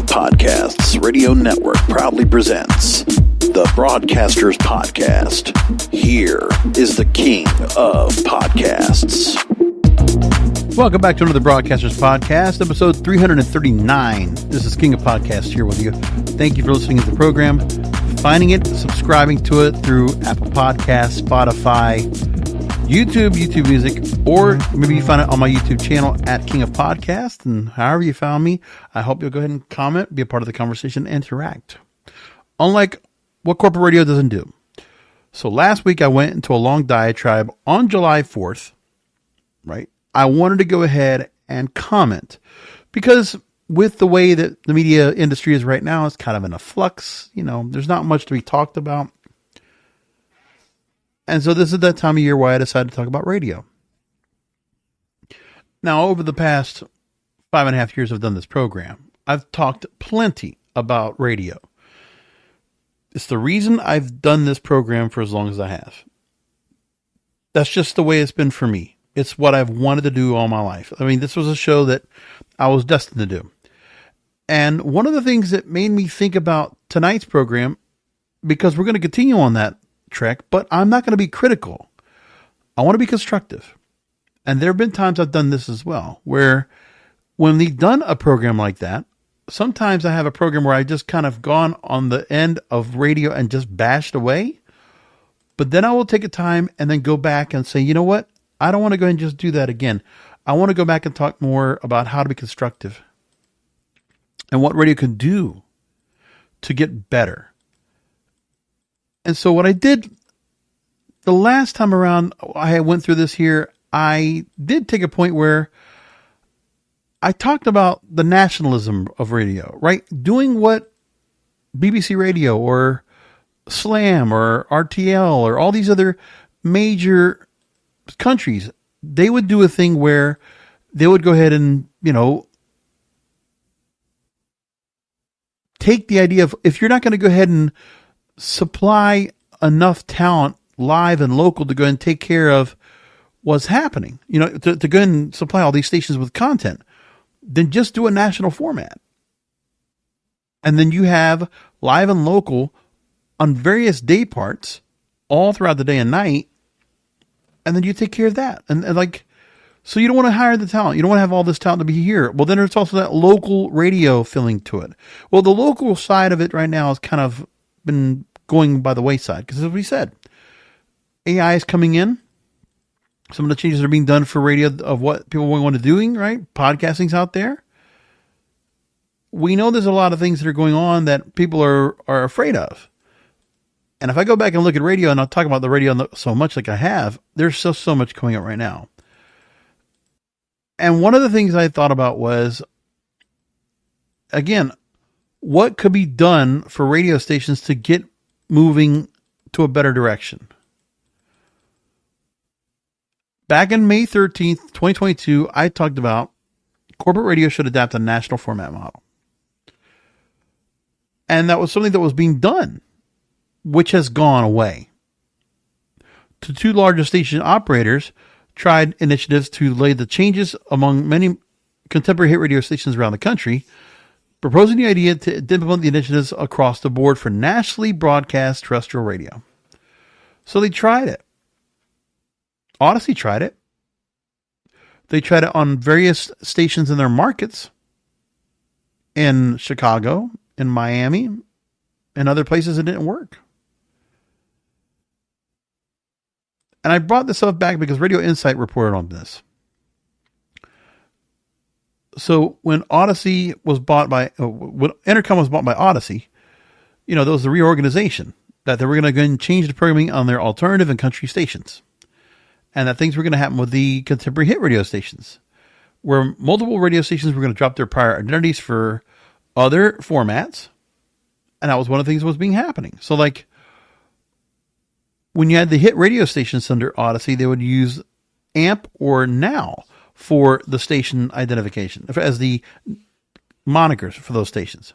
of Podcasts Radio Network proudly presents the Broadcasters Podcast. Here is the king of podcasts. Welcome back to another Broadcasters Podcast, episode 339. This is King of Podcasts here with you. Thank you for listening to the program, finding it, subscribing to it through Apple Podcasts, Spotify, YouTube Music, or maybe you find it on my YouTube channel at King of Podcasts. And however you found me, I hope you'll go ahead and comment, be a part of the conversation, interact. Unlike what corporate radio doesn't do. So last week I went into a long diatribe on July 4th, right? I wanted to go ahead and comment because with the way that the media industry is right now, it's kind of in a flux. You know, there's not much to be talked about. And so this is that time of year where I decided to talk about radio. Now, over the past 5.5 years I've done this program, I've talked plenty about radio. It's the reason I've done this program for as long as I have. That's just the way it's been for me. It's what I've wanted to do all my life. I mean, this was a show that I was destined to do. And one of the things that made me think about tonight's program, because we're going to continue on that trek, but I'm not going to be critical. I want to be constructive. And there have been times I've done this as well, where when we've done a program like that, sometimes I have a program where I just kind of gone on the end of radio and just bashed away. But then I will take a time and then go back and say, you know what? I don't want to go ahead and just do that again. I want to go back and talk more about how to be constructive and what radio can do to get better. And so what I did the last time around, I went through this here, I did take a point where I talked about the nationalism of radio, right? Doing what BBC Radio or Slam or RTL or all these other major countries, they would do a thing where they would go ahead and, you know, take the idea of, if you're not going to go ahead and supply enough talent live and local to go and take care of what's happening, you know, to go ahead and supply all these stations with content, then just do a national format. And then you have live and local on various day parts all throughout the day and night. And then you take care of that. And like, so you don't want to hire the talent. You don't want to have all this talent to be here. Well, then there's also that local radio feeling to it. Well, the local side of it right now has kind of been going by the wayside. Because as we said, AI is coming in. Some of the changes are being done for radio of what people want to doing, right? Podcasting's out there. We know there's a lot of things that are going on that people are afraid of. And if I go back and look at radio, and I'll talk about the radio so much like I have, there's so much coming up right now. And one of the things I thought about was, again, what could be done for radio stations to get moving to a better direction? Back in May 13th, 2022, I talked about corporate radio should adapt a national format model. And that was something that was being done, which has gone away. The two largest station operators tried initiatives to lay the changes among many contemporary hit radio stations around the country, proposing the idea to implement the initiatives across the board for nationally broadcast terrestrial radio. So they tried it. Odyssey tried it. They tried it on various stations in their markets, in Chicago, in Miami, and other places. It didn't work. And I brought this up back because Radio Insight reported on this. So when Odyssey was bought by, when Entercom was bought by Odyssey, you know, there was a reorganization that they were going to go and change the programming on their alternative and country stations. And that things were going to happen with the contemporary hit radio stations, where multiple radio stations were going to drop their prior identities for other formats. And that was one of the things that was being happening. So like, when you had the hit radio stations under Odyssey, they would use AMP or NOW for the station identification, as the monikers for those stations.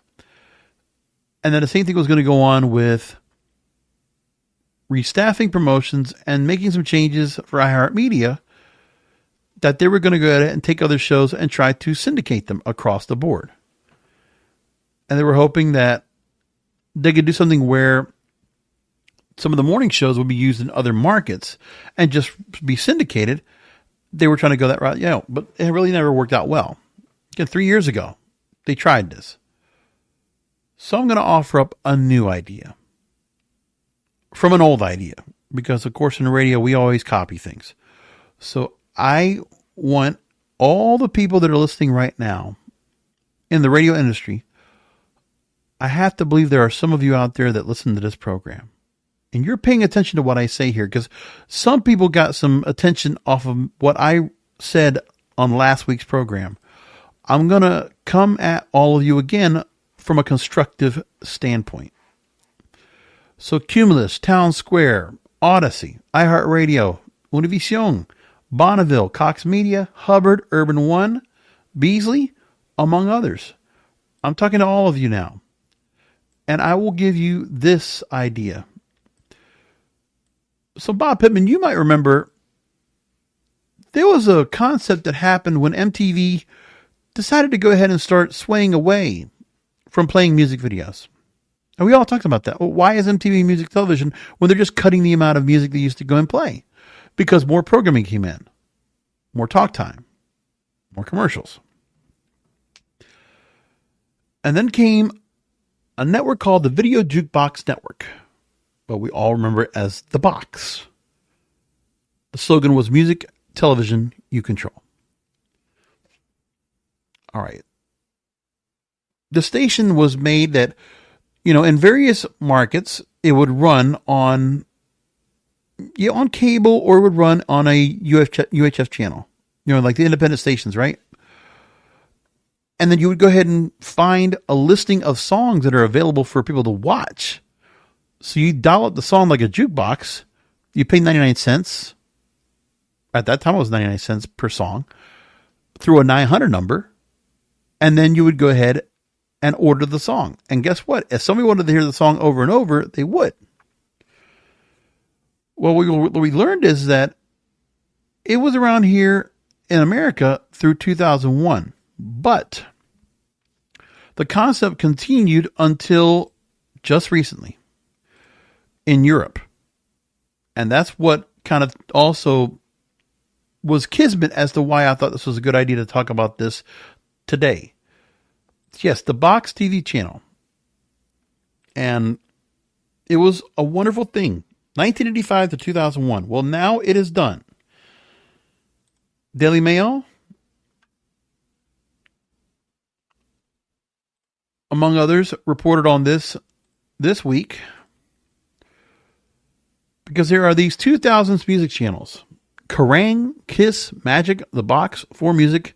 And then the same thing was going to go on with restaffing promotions and making some changes for iHeartMedia, that they were going to go ahead and take other shows and try to syndicate them across the board. And they were hoping that they could do something where some of the morning shows would be used in other markets and just be syndicated. They were trying to go that route, but it really never worked out well. Again, 3 years ago, they tried this. So I'm going to offer up a new idea from an old idea, because of course in radio, we always copy things. So I want all the people that are listening right now in the radio industry, I have to believe there are some of you out there that listen to this program. And you're paying attention to what I say here, because some people got some attention off of what I said on last week's program. I'm going to come at all of you again from a constructive standpoint. So Cumulus, Town Square, Odyssey, iHeartRadio, Univision, Bonneville, Cox Media, Hubbard, Urban One, Beasley, among others. I'm talking to all of you now. And I will give you this idea. So Bob Pittman, you might remember there was a concept that happened when MTV decided to go ahead and start swaying away from playing music videos. And we all talked about that. Well, why is MTV music television when they're just cutting the amount of music they used to go and play? Because more programming came in, more talk time, more commercials. And then came a network called the Video-Jukebox-Network. But we all remember it as The Box. The slogan was music, television, you control. All right. The station was made that, in various markets, it would run on cable, or it would run on a UHF channel. Like the independent stations, right? And then you would go ahead and find a listing of songs that are available for people to watch. So you dial up the song like a jukebox. You pay 99 cents. At that time, it was 99 cents per song through a 900 number. And then you would go ahead and order the song. And guess what? If somebody wanted to hear the song over and over, they would. Well, what we learned is that it was around here in America through 2001. But the concept continued until just recently in Europe. And that's what kind of also was kismet as to why I thought this was a good idea to talk about this today. Yes, the Box TV channel. And it was a wonderful thing. 1985 to 2001. Well, now it is done. Daily Mail, among others, reported on this week. Because there are these 2000s music channels. Kerrang, Kiss, Magic, The Box, 4 Music,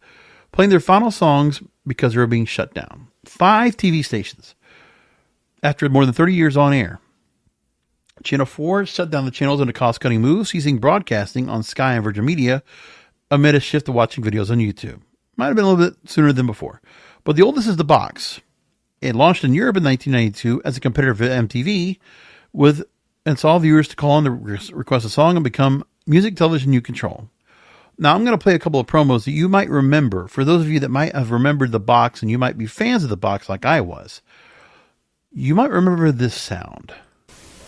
playing their final songs because they were being shut down. 5 TV stations. After more than 30 years on air. Channel 4 shut down the channels in a cost-cutting move, ceasing broadcasting on Sky and Virgin Media amid a shift to watching videos on YouTube. Might have been a little bit sooner than before. But the oldest is The Box. It launched in Europe in 1992 as a competitor for MTV and saw viewers to call in to request a song and become music television you control. Now, I'm going to play a couple of promos that you might remember. For those of you that might have remembered The Box and you might be fans of The Box like I was, you might remember this sound.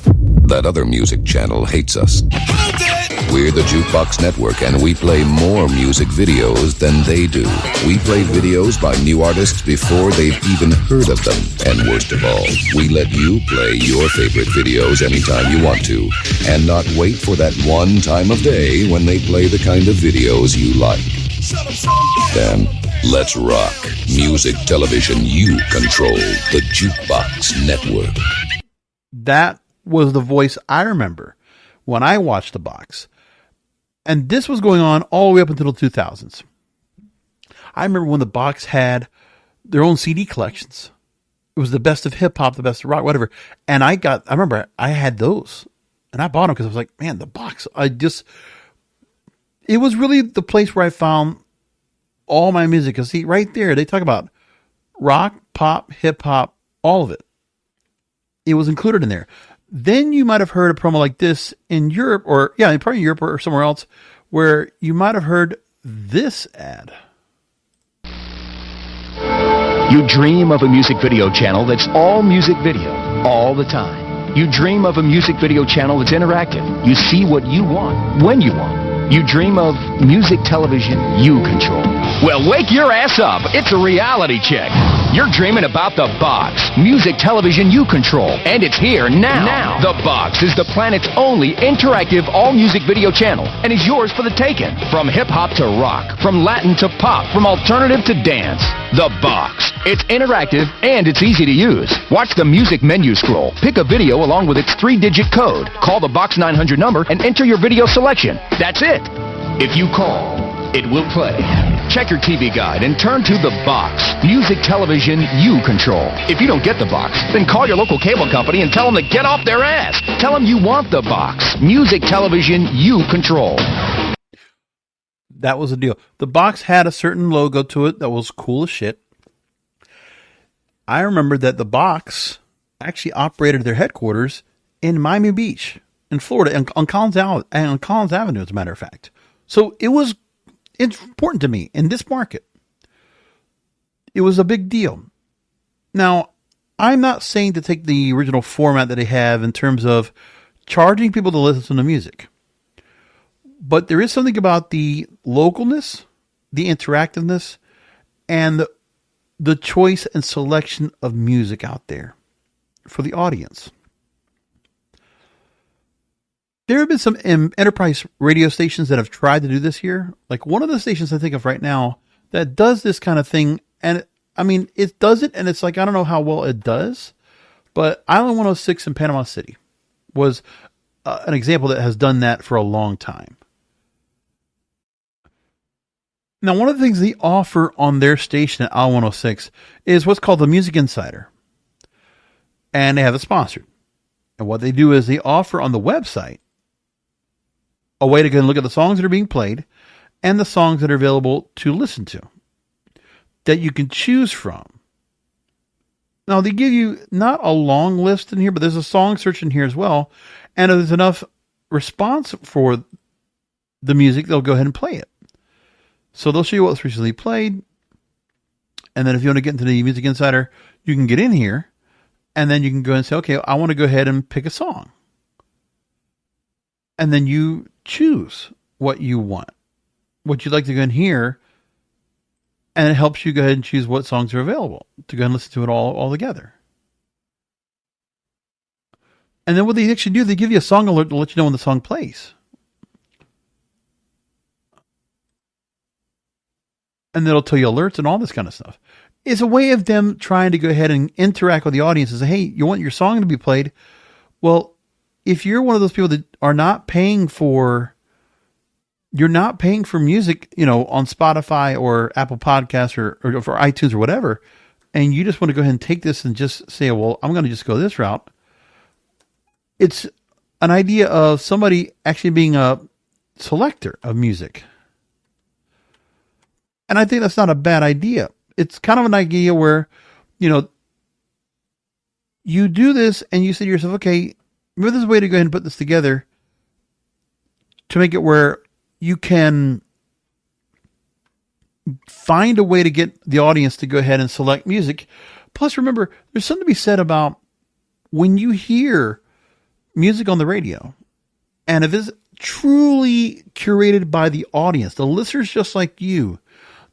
That other music channel hates us. We're the Jukebox Network, and we play more music videos than they do. We play videos by new artists before they've even heard of them. And worst of all, we let you play your favorite videos anytime you want to, and not wait for that one time of day when they play the kind of videos you like. Then, let's rock. Music television you control. The Jukebox Network. That was the voice I remember when I watched The Box. And this was going on all the way up until the 2000s. I remember when The Box had their own CD collections. It was the best of hip hop, the best of rock, whatever. And I remember I had those. And I bought them because I was like, man, The Box. It was really the place where I found all my music. Because see, right there, they talk about rock, pop, hip hop, all of it. It was included in there. Then you might have heard a promo like this in Europe, probably Europe or somewhere else, where you might have heard this ad. You dream of a music video channel that's all music video, all the time. You dream of a music video channel that's interactive. You see what you want, when you want. You dream of music television you control. Well, wake your ass up. It's a reality check. You're dreaming about The Box, music television you control. And it's here now. The Box is the planet's only interactive all-music video channel and is yours for the taking. From hip-hop to rock, from Latin to pop, from alternative to dance. The Box. It's interactive and it's easy to use. Watch the music menu scroll. Pick a video along with its 3-digit code. Call the Box 900 number and enter your video selection. That's it. If you call, it will play. Check your TV guide and turn to The Box, music television you control. If you don't get The Box, then call your local cable company and tell them to get off their ass. Tell them you want The Box, music television you control. That was the deal. The Box had a certain logo to it that was cool as shit. I remember that The Box actually operated their headquarters in Miami Beach, in Florida, on Collins Avenue, as a matter of fact. So it's important to me in this market. It was a big deal. Now, I'm not saying to take the original format that they have in terms of charging people to listen to music. But there is something about the localness, the interactiveness, and the choice and selection of music out there for the audience. There have been some enterprise radio stations that have tried to do this here. Like one of the stations I think of right now that does this kind of thing. And I mean, it does it. And it's like, I don't know how well it does, but Island 106 in Panama City was an example that has done that for a long time. Now, one of the things they offer on their station at Island 106 is what's called the Music Insider. And they have it sponsored. And what they do is they offer on the website a way to go and look at the songs that are being played and the songs that are available to listen to that you can choose from. Now, they give you not a long list in here, but there's a song search in here as well. And if there's enough response for the music, they'll go ahead and play it. So they'll show you what's recently played. And then if you want to get into the Music Insider, you can get in here. And then you can go and say, okay, I want to go ahead and pick a song. And then you choose what you want, what you'd like to go and hear. And it helps you go ahead and choose what songs are available to go and listen to it all together. And then what they actually do, they give you a song alert to let you know when the song plays. And it'll tell you alerts and all this kind of stuff. It's a way of them trying to go ahead and interact with the audience and say, hey, you want your song to be played? Well, if you're one of those people that are not paying for, you're not paying for music, on Spotify or Apple Podcasts or for iTunes or whatever, and you just want to go ahead and take this and just say, well, I'm going to just go this route. It's an idea of somebody actually being a selector of music. And I think that's not a bad idea. It's kind of an idea where, you do this and you say to yourself, okay, maybe there's a way to go ahead and put this together to make it where you can find a way to get the audience to go ahead and select music. Plus, remember, there's something to be said about when you hear music on the radio, and if it's truly curated by the audience, the listeners just like you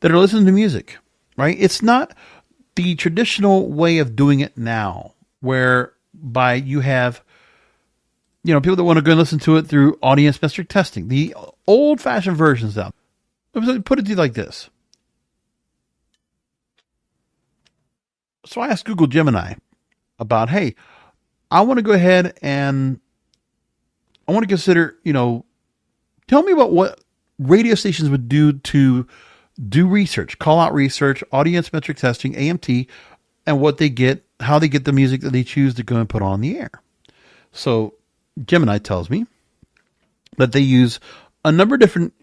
that are listening to music, right? It's not the traditional way of doing it now, whereby you have, people that want to go and listen to it through audience-centric testing. The old-fashioned versions out. Put it to you like this. So I asked Google Gemini about, hey, I want to go ahead and I want to consider, tell me about what radio stations would do to do research, call out research, audience metric testing, AMT, and what they get, how they get the music that they choose to go and put on the air. So Gemini tells me that they use a number of different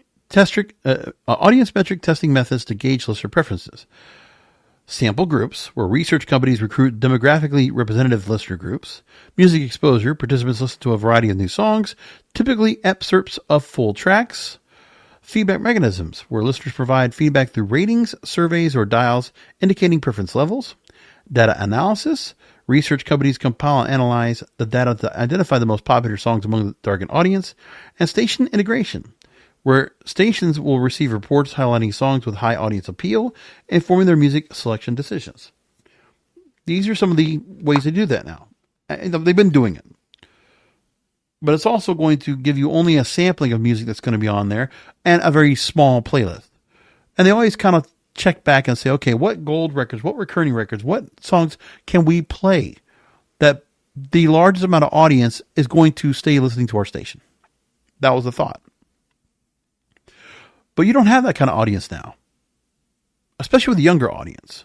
audience metric testing methods to gauge listener preferences. Sample groups, where research companies recruit demographically representative listener groups. Music exposure, participants listen to a variety of new songs, typically excerpts of full tracks. feedback mechanisms, where listeners provide feedback through ratings, surveys, or dials indicating preference levels. Data analysis. Research companies compile and analyze the data to identify the most popular songs among the target audience. And station integration, where stations will receive reports highlighting songs with high audience appeal, informing their music selection decisions. These are some of the ways they do that now. They've been doing it. But it's also going to give you only a sampling of music that's going to be on there and a very small playlist. And they always kind of check back and say, okay, what gold records, what recurring records, what songs can we play that the largest amount of audience is going to stay listening to our station? That was the thought. But you don't have that kind of audience now, especially with the younger audience.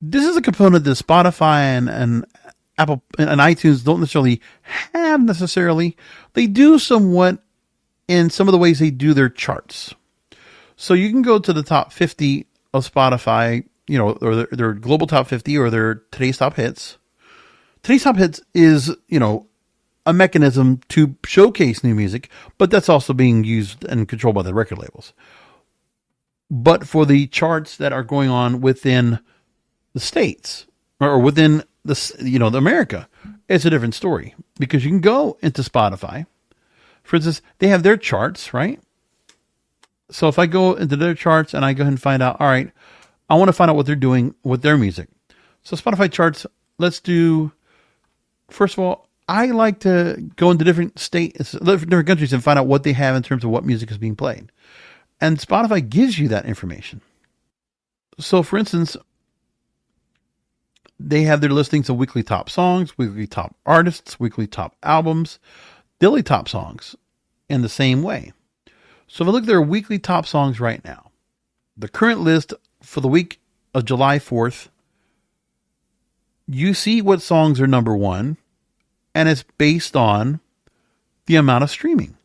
This is a component that Spotify and Apple and iTunes don't necessarily have necessarily. They do somewhat in some of the ways they do their charts. So you can go to the top 50 of Spotify, or their global top 50 or their today's top hits. Today's top hits is, a mechanism to showcase new music, but that's also being used and controlled by the record labels. But for the charts that are going on within the states or within the America, it's a different story, because you can go into Spotify. For instance, they have their charts, right? So if I go into their charts and I go ahead and find out, all right, I want to find out what they're doing with their music. So Spotify charts, let's do, first of all, I like to go into different states, different countries, and find out what they have in terms of what music is being played. And Spotify gives you that information. So for instance, they have their listings of weekly top songs, weekly top artists, weekly top albums, daily top songs in the same way. So if I look at their weekly top songs right now, the current list for the week of July 4th, you see what songs are number one, and it's based on the amount of streaming.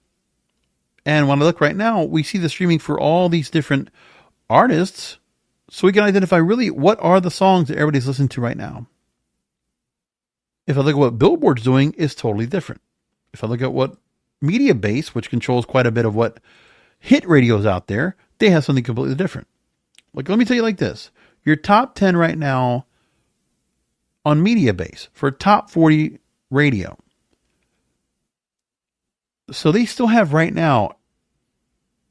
And when I look right now, we see the streaming for all these different artists, so we can identify really what are the songs that everybody's listening to right now. If I look at what Billboard's doing, it's totally different. If I look at what Media Base, which controls quite a bit of what hit radios out there, they have something completely different. Like, let me tell you like this. Your top 10 right now on Media Base for top 40 radio. So they still have right now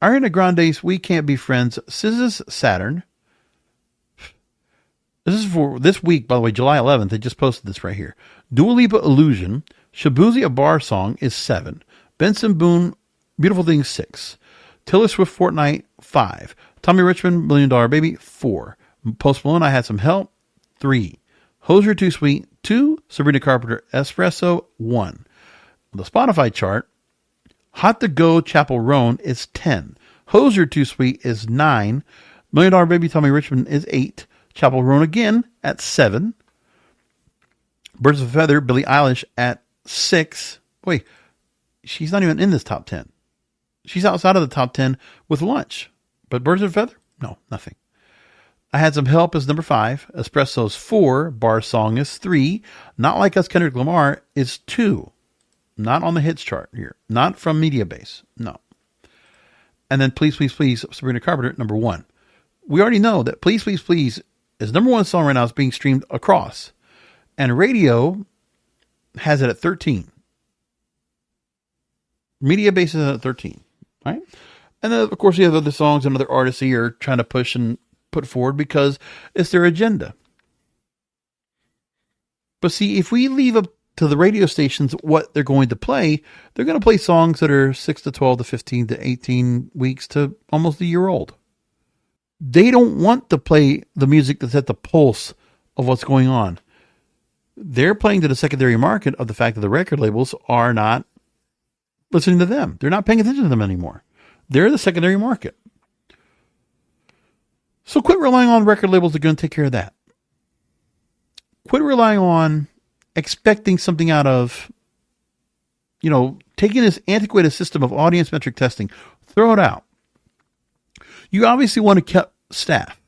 Ariana Grande's We Can't Be Friends, SZA's Saturn. This is for this week, by the way, July 11th. They just posted this right here. Dua Lipa, Illusion. Shabuzi, A Bar Song is 7. Benson Boone, Beautiful Things 6. Taylor Swift, Fortnite 5. Tommy Richmond, $1 Million Baby 4. Post Malone, I Had Some Help 3. Hozier, Too Sweet 2. Sabrina Carpenter, Espresso 1. On the Spotify chart, Hot to Go, Chapel Roan is 10. Hozier, Too Sweet is 9. $1 Million Baby, Tommy Richmond is 8. Chapel Roan again at 7. Birds of a Feather, Billie Eilish at 6. Wait, she's not even in this top 10. She's outside of the top 10 with Lunch. But Birds of a Feather? No, nothing. I Had Some Help is number 5. Espresso's 4. Bar Song is 3. Not Like Us, Kendrick Lamar is 2. Not on the hits chart here. Not from Media Base. No. And then Please, Please, Please, Sabrina Carpenter, number 1. We already know that Please, Please, Please is number 1 song right now. It's being streamed across. And radio has it at 13. Media Base is at 13. Right? And then, of course, you have other songs and other artists that you're trying to push and put forward because it's their agenda. But see, if we leave up to the radio stations what they're going to play, they're going to play songs that are 6 to 12 to 15 to 18 weeks to almost a year old. They don't want to play the music that's at the pulse of what's going on. They're playing to the secondary market of the fact that the record labels are not listening to them. They're not paying attention to them anymore. They're the secondary market. So quit relying on record labels that are going to take care of that. Quit relying on expecting something out of, taking this antiquated system of audience metric testing. Throw it out. You obviously want to keep staff.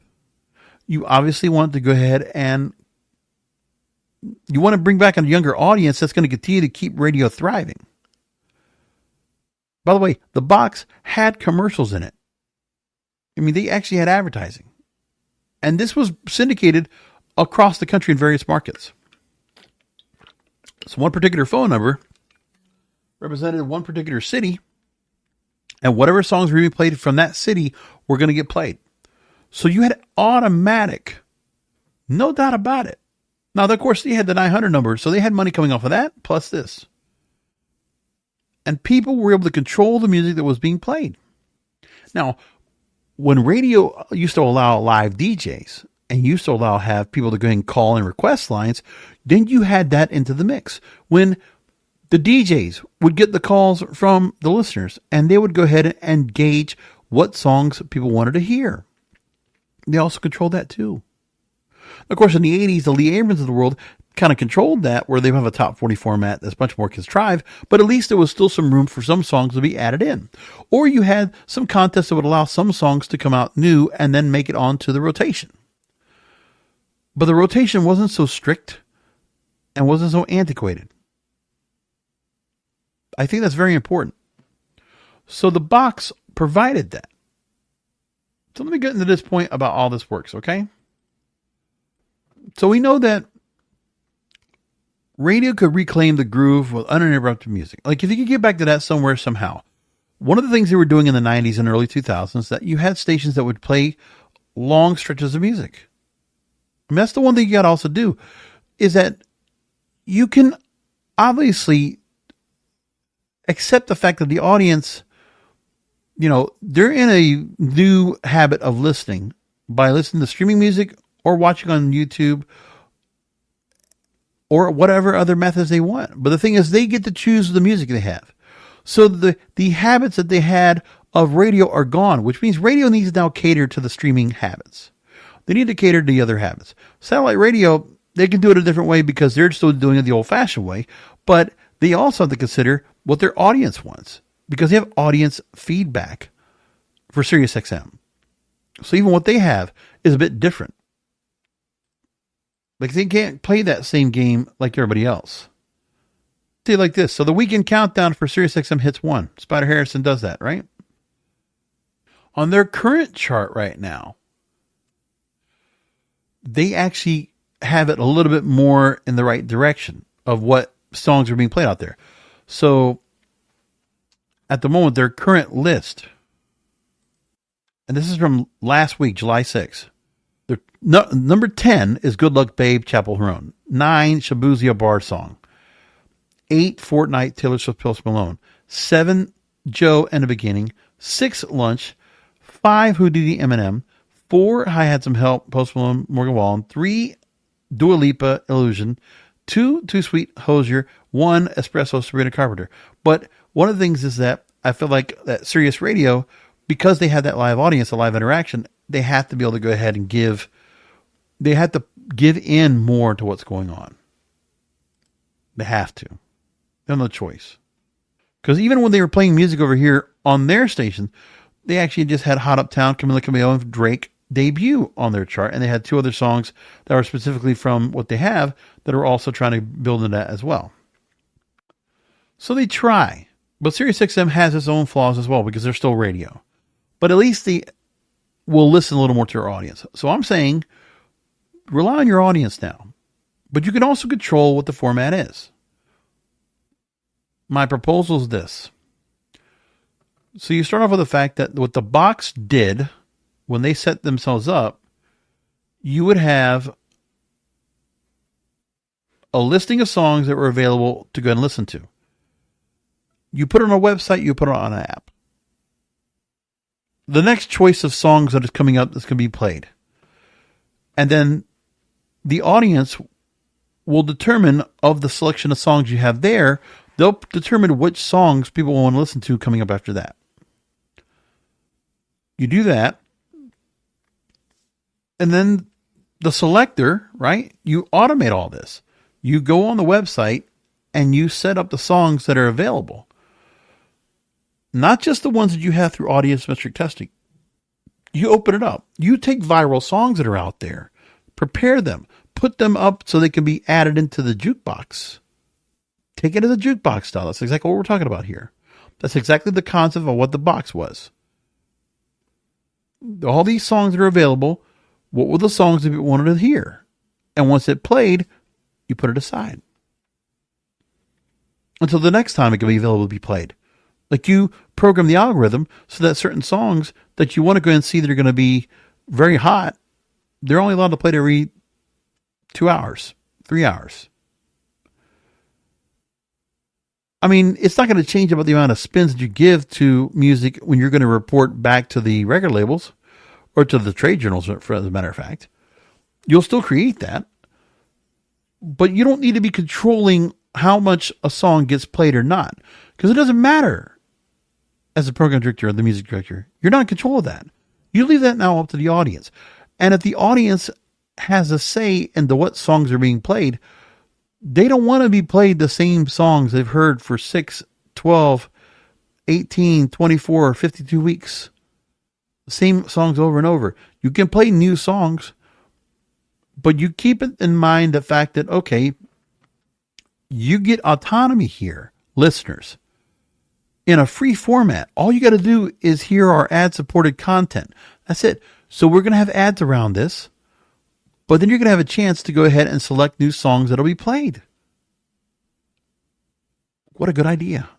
You obviously want to go ahead and you want to bring back a younger audience that's going to continue to keep radio thriving. By the way, the box had commercials in it. I mean, they actually had advertising. And this was syndicated across the country in various markets. So one particular phone number represented one particular city, and whatever songs were being played from that city were going to get played. So you had automatic, no doubt about it. Now, of course, they had the 900 number, so they had money coming off of that, plus this. And people were able to control the music that was being played. Now, when radio used to allow live DJs and used to allow have people to go ahead and call and request lines, then you had that into the mix. When the DJs would get the calls from the listeners and they would go ahead and gauge what songs people wanted to hear. They also controlled that too. Of course, in the 80s, the Lee Abrams of the world kind of controlled that, where they have a top 40 format that's much more contrived, but at least there was still some room for some songs to be added in. Or you had some contests that would allow some songs to come out new and then make it onto the rotation. But the rotation wasn't so strict and wasn't so antiquated. I think that's very important. So the box provided that. So let me get into this point about all this works, okay? So we know that radio could reclaim the groove with uninterrupted music. Like if you could get back to that somewhere, somehow. One of the things they were doing in the 90s and early 2000s, that you had stations that would play long stretches of music. And that's the one thing you got to also do, is that you can obviously accept the fact that the audience, you know, they're in a new habit of listening by listening to streaming music or watching on YouTube or whatever other methods they want. But the thing is, they get to choose the music they have. So the habits that they had of radio are gone, which means radio needs to now cater to the streaming habits. They need to cater to the other habits. Satellite radio, they can do it a different way because they're still doing it the old-fashioned way, but they also have to consider what their audience wants, because they have audience feedback for SiriusXM. So even what they have is a bit different. Like they can't play that same game like everybody else. See, like this. So the weekend countdown for SiriusXM hits 1. Spider Harrison does that, right? On their current chart right now, they actually have it a little bit more in the right direction of what songs are being played out there. So at the moment, their current list, and this is from last week, July 6th. Number 10 is Good Luck Babe, Chapel Huron. 9, Shabuzia Bar Song. 8, Fortnite, Taylor Swift, Post Malone. 7, Joe and the Beginning. 6, Lunch. 5, Houdini, Eminem. 4, I Had Some Help, Post Malone, Morgan Wallen. 3, Dua Lipa, Illusion. 2, Too Sweet, Hozier. 1, Espresso, Sabrina Carpenter. But one of the things is that I feel like that Sirius Radio, because they have that live audience, a live interaction, they have to be able to go ahead and give in more to what's going on. They have to. They have no choice. Because even when they were playing music over here on their station, they actually just had Hot Uptown, Camila Cabello, and Drake debut on their chart. And they had 2 other songs that were specifically from what they have that are also trying to build into that as well. So they try. But SiriusXM has its own flaws as well because they're still radio. But at least they will listen a little more to their audience. So I'm saying, rely on your audience now. But you can also control what the format is. My proposal is this. So you start off with the fact that what the box did when they set themselves up, you would have a listing of songs that were available to go and listen to. You put it on a website, you put it on an app. The next choice of songs that is coming up that's going to be played. And then the audience will determine, of the selection of songs you have there, they'll determine which songs people want to listen to coming up after that. You do that. And then the selector, right? You automate all this. You go on the website and you set up the songs that are available. Not just the ones that you have through audience metric testing. You open it up. You take viral songs that are out there, prepare them, put them up so they can be added into the jukebox. Take it as a jukebox style. That's exactly what we're talking about here. That's exactly the concept of what the box was. All these songs that are available, what were the songs that people wanted to hear? And once it played, you put it aside until the next time it can be available to be played. Like you program the algorithm so that certain songs that you want to go and see that are going to be very hot, they're only allowed to play it every 2 hours, 3 hours. I mean, it's not going to change about the amount of spins that you give to music when you're going to report back to the record labels or to the trade journals, for as a matter of fact. You'll still create that, but you don't need to be controlling how much a song gets played or not, because it doesn't matter as a program director or the music director. You're not in control of that. You leave that now up to the audience. And if the audience has a say into what songs are being played, they don't want to be played the same songs they've heard for 6, 12, 18, 24, 52 weeks. The same songs over and over. You can play new songs, but you keep it in mind the fact that, okay, you get autonomy here, listeners, in a free format. All you got to do is hear our ad-supported content. That's it. So we're going to have ads around this. But then you're going to have a chance to go ahead and select new songs that'll be played. What a good idea.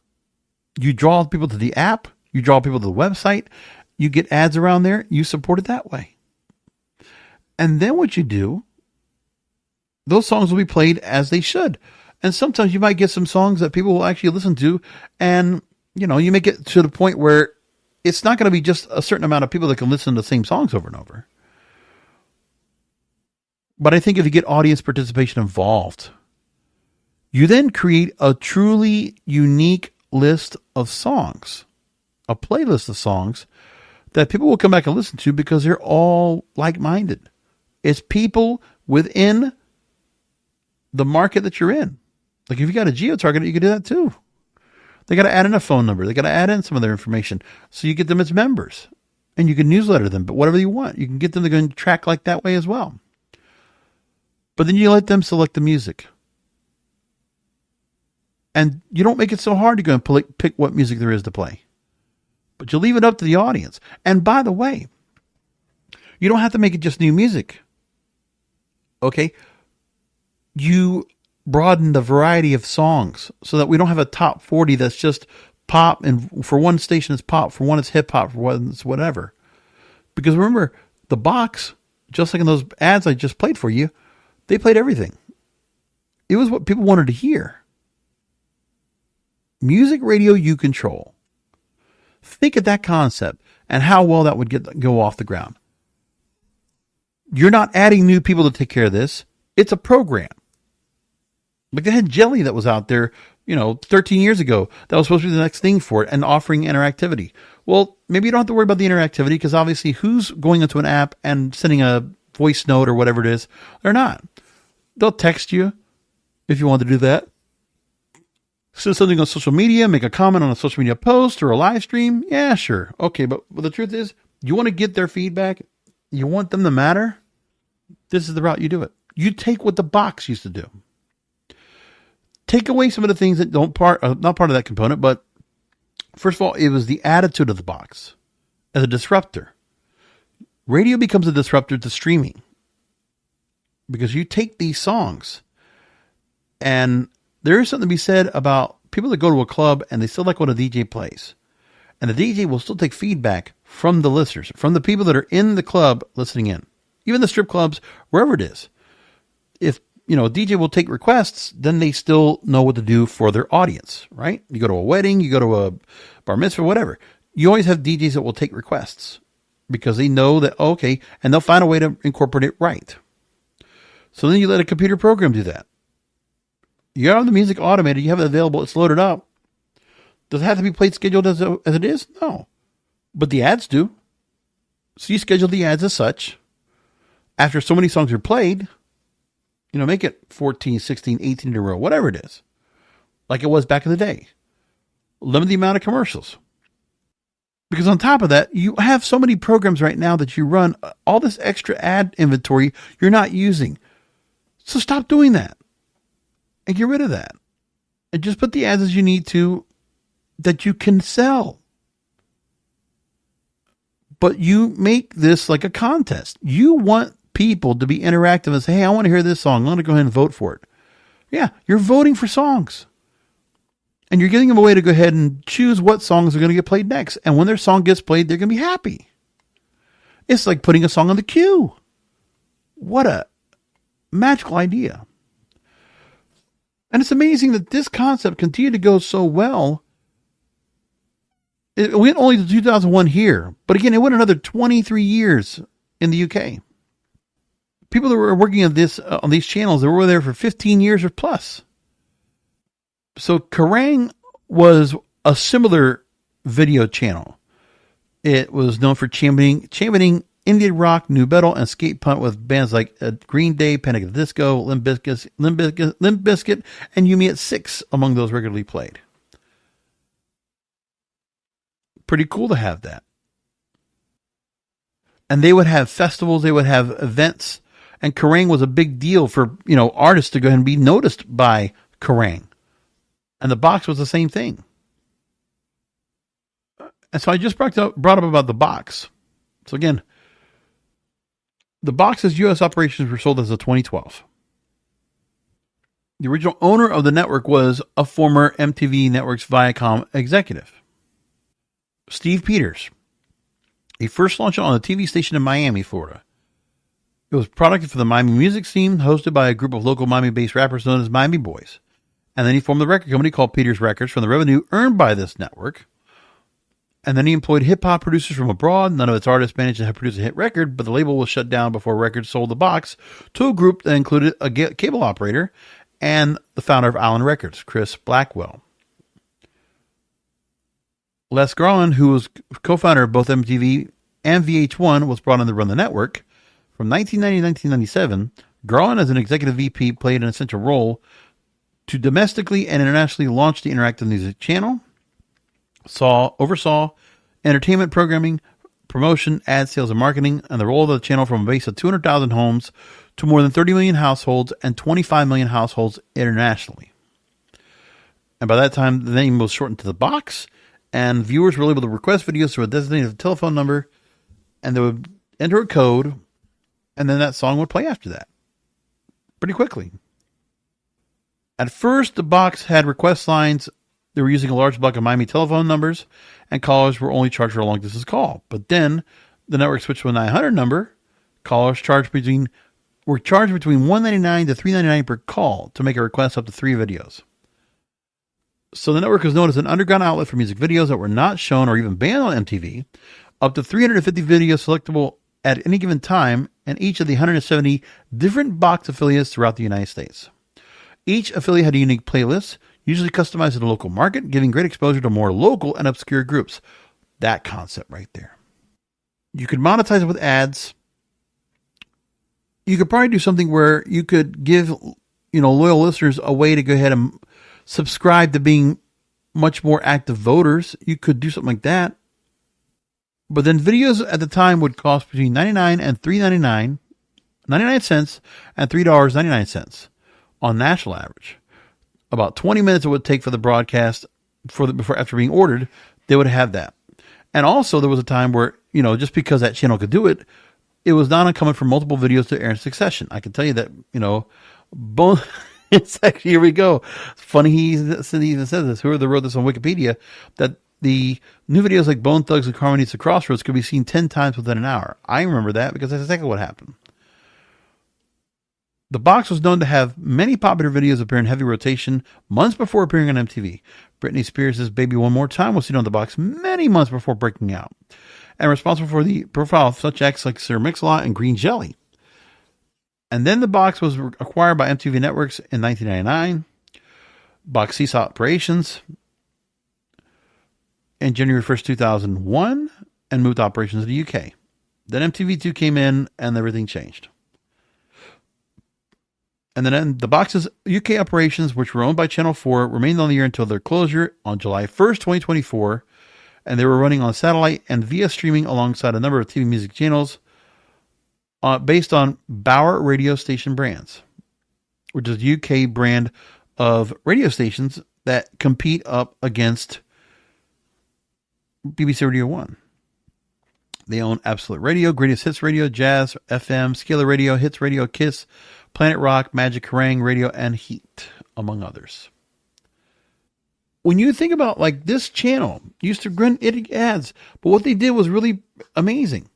You draw people to the app. You draw people to the website. You get ads around there. You support it that way. And then what you do, those songs will be played as they should. And sometimes you might get some songs that people will actually listen to. And, you know, you make it to the point where it's not going to be just a certain amount of people that can listen to the same songs over and over. But I think if you get audience participation involved, you then create a truly unique list of songs, a playlist of songs that people will come back and listen to because they're all like-minded. It's people within the market that you're in. Like if you got a geo-target, you can do that too. They got to add in a phone number. They got to add in some of their information. So you get them as members and you can newsletter them, but whatever you want, you can get them to go and track like that way as well. But then you let them select the music. And you don't make it so hard to go and pick what music there is to play. But you leave it up to the audience. And by the way, you don't have to make it just new music. Okay? You broaden the variety of songs so that we don't have a top 40 that's just pop. And for one station it's pop, for one it's hip hop, for one it's whatever. Because remember, the box, just like in those ads I just played for you, they played everything. It was what people wanted to hear. Music radio you control. Think of that concept and how well that would go off the ground. You're not adding new people to take care of this. It's a program. Like they had Jelly that was out there, 13 years ago. That was supposed to be the next thing for it and offering interactivity. Well, maybe you don't have to worry about the interactivity because obviously who's going into an app and sending a voice note or whatever it is? They're not. They'll text you if you want to do that. Say something on social media, make a comment on a social media post or a live stream. Yeah, sure. Okay, but the truth is, you want to get their feedback. You want them to matter. This is the route you do it. You take what the box used to do. Take away some of the things that not part of that component, but first of all, it was the attitude of the box as a disruptor. Radio becomes a disruptor to streaming because you take these songs and there is something to be said about people that go to a club and they still like what a DJ plays. And the DJ will still take feedback from the listeners, from the people that are in the club listening in. Even the strip clubs, wherever it is. If, a DJ will take requests, then they still know what to do for their audience, right? You go to a wedding, you go to a bar mitzvah, whatever. You always have DJs that will take requests because they know that, okay, and they'll find a way to incorporate it right. So then you let a computer program do that. You have the music automated. You have it available. It's loaded up. Does it have to be played scheduled as it is? No. But the ads do. So you schedule the ads as such. After so many songs are played, make it 14, 16, 18 in a row, whatever it is. Like it was back in the day. Limit the amount of commercials. Because on top of that, you have so many programs right now that you run all this extra ad inventory you're not using. So stop doing that. And get rid of that. And just put the ads as you need to that you can sell. But you make this like a contest. You want people to be interactive and say, hey, I want to hear this song. I'm going to go ahead and vote for it. Yeah, you're voting for songs. And you're giving them a way to go ahead and choose what songs are going to get played next. And when their song gets played, they're going to be happy. It's like putting a song on the queue. What a magical idea. And it's amazing that this concept continued to go so well. It went only to 2001 here. But again, it went another 23 years in the UK. People that were working on these channels, they were there for 15 years or plus. So Kerrang was a similar video channel. It was known for championing indie rock, nu metal, and skate punk with bands like Green Day, Panic! At the Disco, Limp Bizkit, and You Me at 6 among those regularly played. Pretty cool to have that. And they would have festivals, they would have events, and Kerrang was a big deal for, artists to go ahead and be noticed by Kerrang. And the Box was the same thing. And so I just brought up about the Box. So again, the Box's U.S. operations were sold as of 2012. The original owner of the network was a former MTV Network's Viacom executive, Steve Peters. He first launched it on a TV station in Miami, Florida. It was product for the Miami music scene, hosted by a group of local Miami-based rappers known as Miami Boys. And then he formed the record company called Peters Records from the revenue earned by this network. And then he employed hip-hop producers from abroad. None of its artists managed to produce a hit record, but the label was shut down before Records sold the Box to a group that included a cable operator and the founder of Island Records, Chris Blackwell. Les Garland, who was co-founder of both MTV and VH1, was brought in to run the network. From 1990 to 1997, Garland, as an executive VP, played an essential role to domestically and internationally launch the interactive music channel, oversaw entertainment programming, promotion, ad sales, and marketing, and the role of the channel from a base of 200,000 homes to more than 30 million households and 25 million households internationally. And by that time, the name was shortened to The Box, and viewers were able to request videos through a designated telephone number, and they would enter a code, and then that song would play after that. Pretty quickly. At first, The Box had request lines. They were using a large block of Miami telephone numbers, and callers were only charged for a long-distance call. But then, the network switched to a 900 number. Callers were charged between $1.99 to $3.99 per call to make a request up to 3 videos. So the network was known as an underground outlet for music videos that were not shown or even banned on MTV. Up to 350 videos selectable at any given time, and each of the 170 different Box affiliates throughout the United States. Each affiliate had a unique playlist, usually customized to the local market, giving great exposure to more local and obscure groups. That concept right there. You could monetize it with ads. You could probably do something where you could give, loyal listeners a way to go ahead and subscribe to being much more active voters. You could do something like that. But then videos at the time would cost between $99 and $3.99, 99 cents and $3.99 on national average. About 20 minutes it would take for the broadcast after being ordered, they would have that. And also there was a time where, just because that channel could do it, it was not uncommon for multiple videos to air in succession. I can tell you that, it's actually, here we go. It's funny he even says this. Whoever wrote this on Wikipedia, that the new videos like Bone Thugs and Harmonies to Crossroads could be seen 10 times within an hour. I remember that because that's exactly what happened. The Box was known to have many popular videos appear in heavy rotation months before appearing on MTV. Britney Spears' Baby One More Time was seen on The Box many months before breaking out, and responsible for the profile of such acts like Sir Mix-a-Lot and Green Jelly. And then The Box was acquired by MTV Networks in 1999. Box ceased operations in January 1st, 2001, and moved operations to the UK. Then MTV2 came in, and everything changed. And then The Box's UK operations, which were owned by Channel 4, remained on the air until their closure on July 1st, 2024, and they were running on satellite and via streaming alongside a number of TV music channels based on Bauer radio station brands, which is a UK brand of radio stations that compete up against BBC Radio 1. They own Absolute Radio, Greatest Hits Radio, Jazz, FM, Scalar Radio, Hits Radio, Kiss, Planet Rock, Magic Kerrang Radio, and Heat, among others. When you think about like this channel, used to run ads, but what they did was really amazing.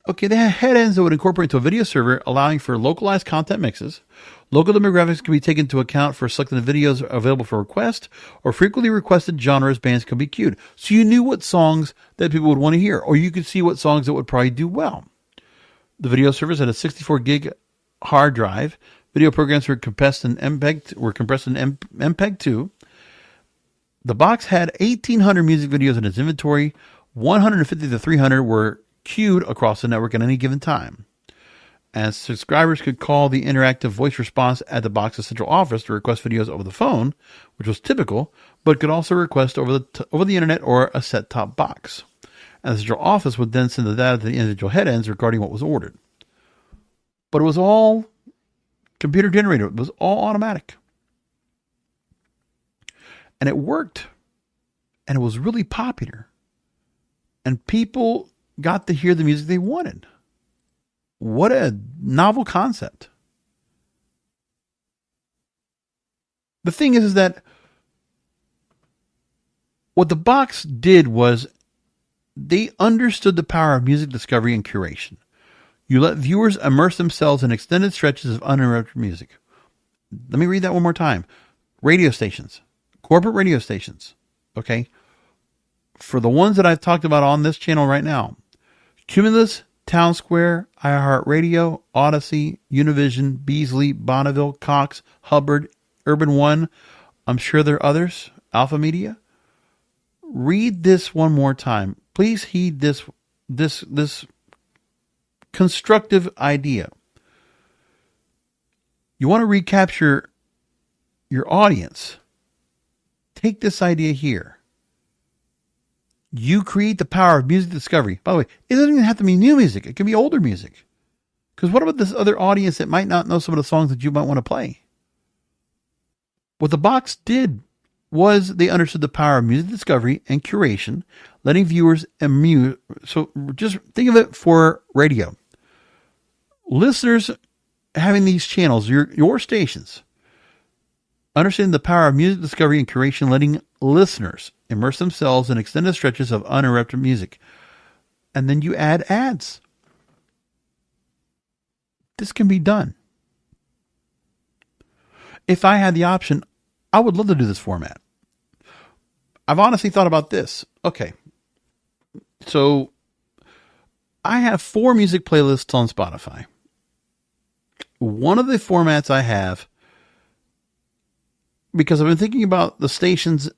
Okay, they had head ends that would incorporate into a video server, allowing for localized content mixes. Local demographics can be taken into account for selecting the videos available for request, or frequently requested genres bands can be queued. So you knew what songs that people would want to hear, or you could see what songs that would probably do well. The video servers had a 64 gig hard drive. Video programs were compressed in MPEG 2. The box had 1,800 music videos in its inventory. 150 to 300 were queued across the network at any given time. And subscribers could call the interactive voice response at the box's central office to request videos over the phone, which was typical, but could also request over the internet or a set-top box. And the central office would then send the data to the individual head ends regarding what was ordered. But it was all computer generated. It was all automatic. And it worked. And it was really popular. And people got to hear the music they wanted. What a novel concept. The thing is that what the box did was they understood the power of music discovery and curation. You let viewers immerse themselves in extended stretches of uninterrupted music. Let me read that one more time. Radio stations, corporate radio stations, okay? For the ones that I've talked about on this channel right now, Cumulus, Town Square, iHeartRadio, Odyssey, Univision, Beasley, Bonneville, Cox, Hubbard, Urban One. I'm sure there are others. Alpha Media. Read this one more time. Please heed this constructive idea. You want to recapture your audience. Take this idea here. You create the power of music discovery. By the way, it doesn't even have to be new music. It can be older music. Because what about this other audience that might not know some of the songs that you might want to play? What the box did was they understood the power of music discovery and curation, letting viewers immune. So just think of it for radio. Listeners having these channels, your stations, understanding the power of music discovery and curation, letting listeners immerse themselves in extended stretches of uninterrupted music. And then you add ads. This can be done. If I had the option, I would love to do this format. I've honestly thought about this. Okay. So I have 4 music playlists on Spotify. One of the formats I have, because I've been thinking about the stations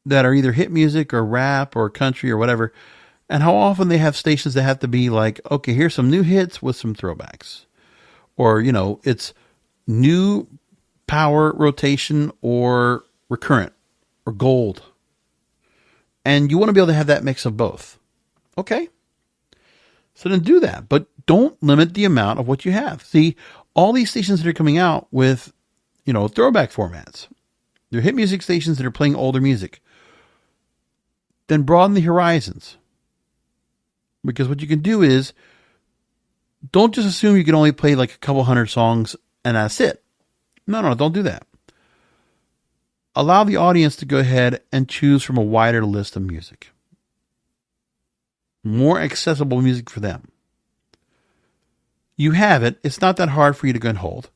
that are either hit music or rap or country or whatever, and how often they have stations that have to be like, okay, here's some new hits with some throwbacks. Or, it's new power rotation or recurrent or gold. And you want to be able to have that mix of both. Okay. So then do that, but don't limit the amount of what you have. See, all these stations that are coming out with, throwback formats. They're hit music stations that are playing older music. Then broaden the horizons. Because what you can do is, don't just assume you can only play like a couple hundred songs and that's it. No, don't do that. Allow the audience to go ahead and choose from a wider list of music. More accessible music for them. You have it. It's not that hard for you to go and hold.